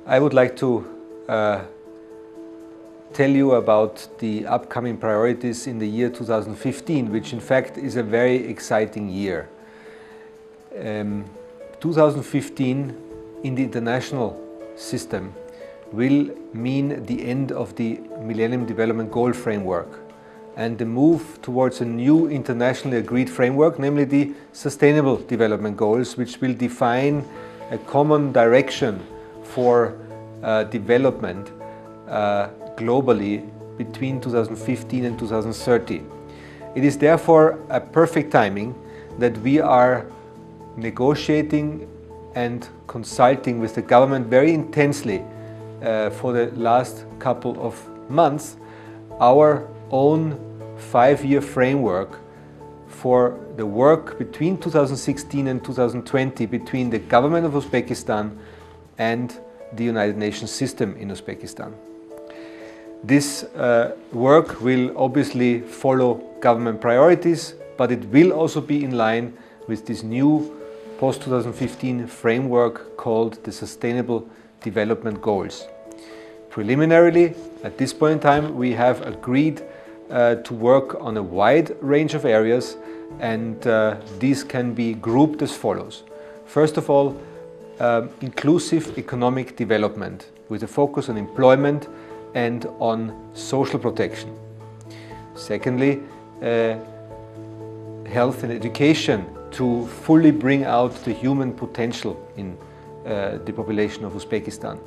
I would like to tell you about the upcoming priorities in the year 2015, which in fact is a very exciting year. 2015 in the international system will mean the end of the Millennium Development Goal Framework and the move towards a new internationally agreed framework, namely the Sustainable Development Goals, which will define a common direction for development globally between 2015 and 2030. It is therefore a perfect timing that we are negotiating and consulting with the government very intensely for the last couple of months our own 5-year framework for the work between 2016 and 2020 between the government of Uzbekistan and the United Nations system in Uzbekistan. This work will obviously follow government priorities, but it will also be in line with this new post-2015 framework called the Sustainable Development Goals. Preliminarily, at this point in time, we have agreed to work on a wide range of areas, and these can be grouped as follows. First of all, inclusive economic development with a focus on employment and on social protection. Secondly, health and education to fully bring out the human potential in the population of Uzbekistan.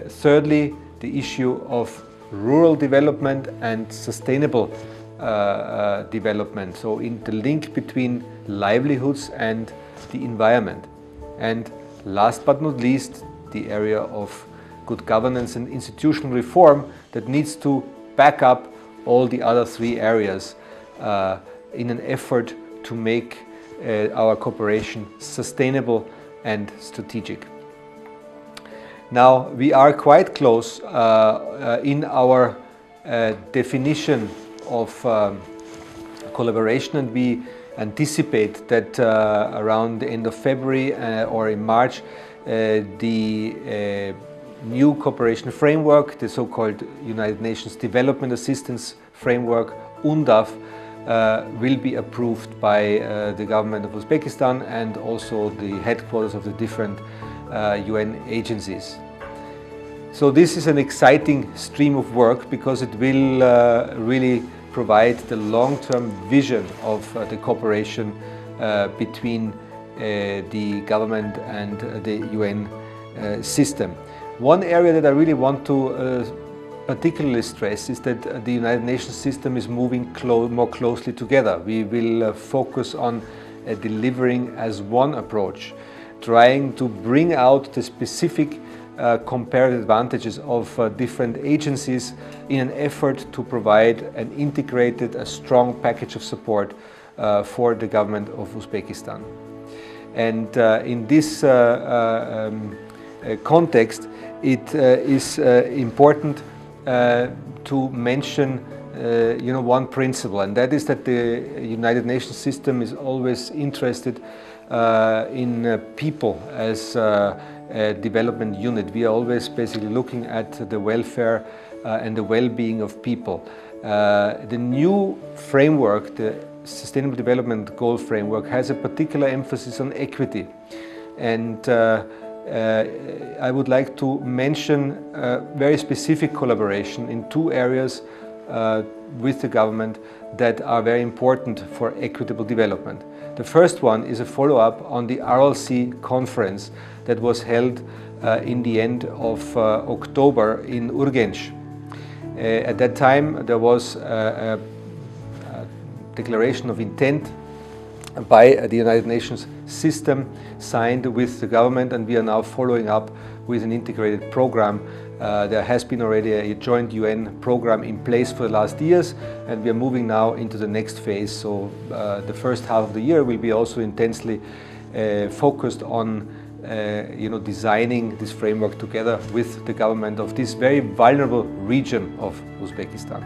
Thirdly, the issue of rural development and sustainable development, so in the link between livelihoods and the environment. And last but not least, the area of good governance and institutional reform that needs to back up all the other 3 areas in an effort to make our cooperation sustainable and strategic. Now, we are quite close in our definition of collaboration, and we anticipate that around the end of February or in March the new cooperation framework, the so-called United Nations Development Assistance Framework, UNDAF, will be approved by the government of Uzbekistan and also the headquarters of the different UN agencies. So this is an exciting stream of work because it will really provide the long-term vision of the cooperation between the government and the UN system. One area that I really want to particularly stress is that the United Nations system is moving more closely together. We will focus on delivering as one approach, trying to bring out the specific comparative advantages of different agencies in an effort to provide an integrated, a strong package of support for the government of Uzbekistan. And in this context, it is important to mention one principle, and that is that the United Nations system is always interested in people as a development unit. We are always basically looking at the welfare and the well-being of people. The new framework, the Sustainable Development Goal Framework, has a particular emphasis on equity, and I would like to mention very specific collaboration in 2 areas with the government that are very important for equitable development. The first one is a follow-up on the RLC conference that was held in the end of October in Urgench. At that time there was a declaration of intent by the United Nations system signed with the government, and we are now following up with an integrated program. There has been already a joint UN program in place for the last years, and we are moving now into the next phase. So the first half of the year will be also intensely focused on designing this framework together with the government of this very vulnerable region of Uzbekistan.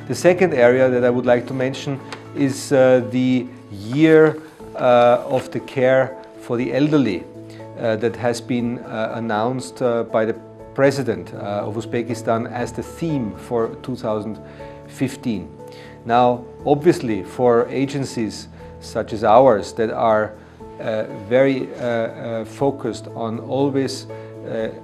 The second area that I would like to mention is the year of the care for the elderly. that has been announced by the President of Uzbekistan as the theme for 2015. Now, obviously, for agencies such as ours that are very focused on always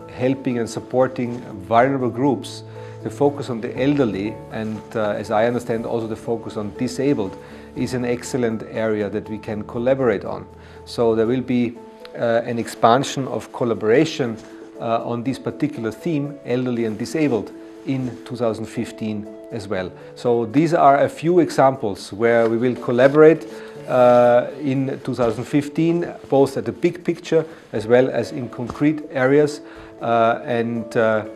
helping and supporting vulnerable groups, the focus on the elderly and, as I understand, also the focus on disabled is an excellent area that we can collaborate on. So there will be an expansion of collaboration on this particular theme, elderly and disabled, in 2015 as well. So these are a few examples where we will collaborate in 2015, both at the big picture as well as in concrete areas, and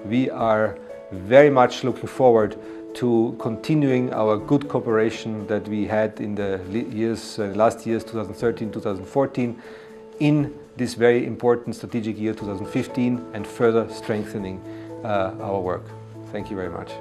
we are very much looking forward to continuing our good cooperation that we had in the last years 2013-2014 in this very important strategic year 2015 and further strengthening our work. Thank you very much.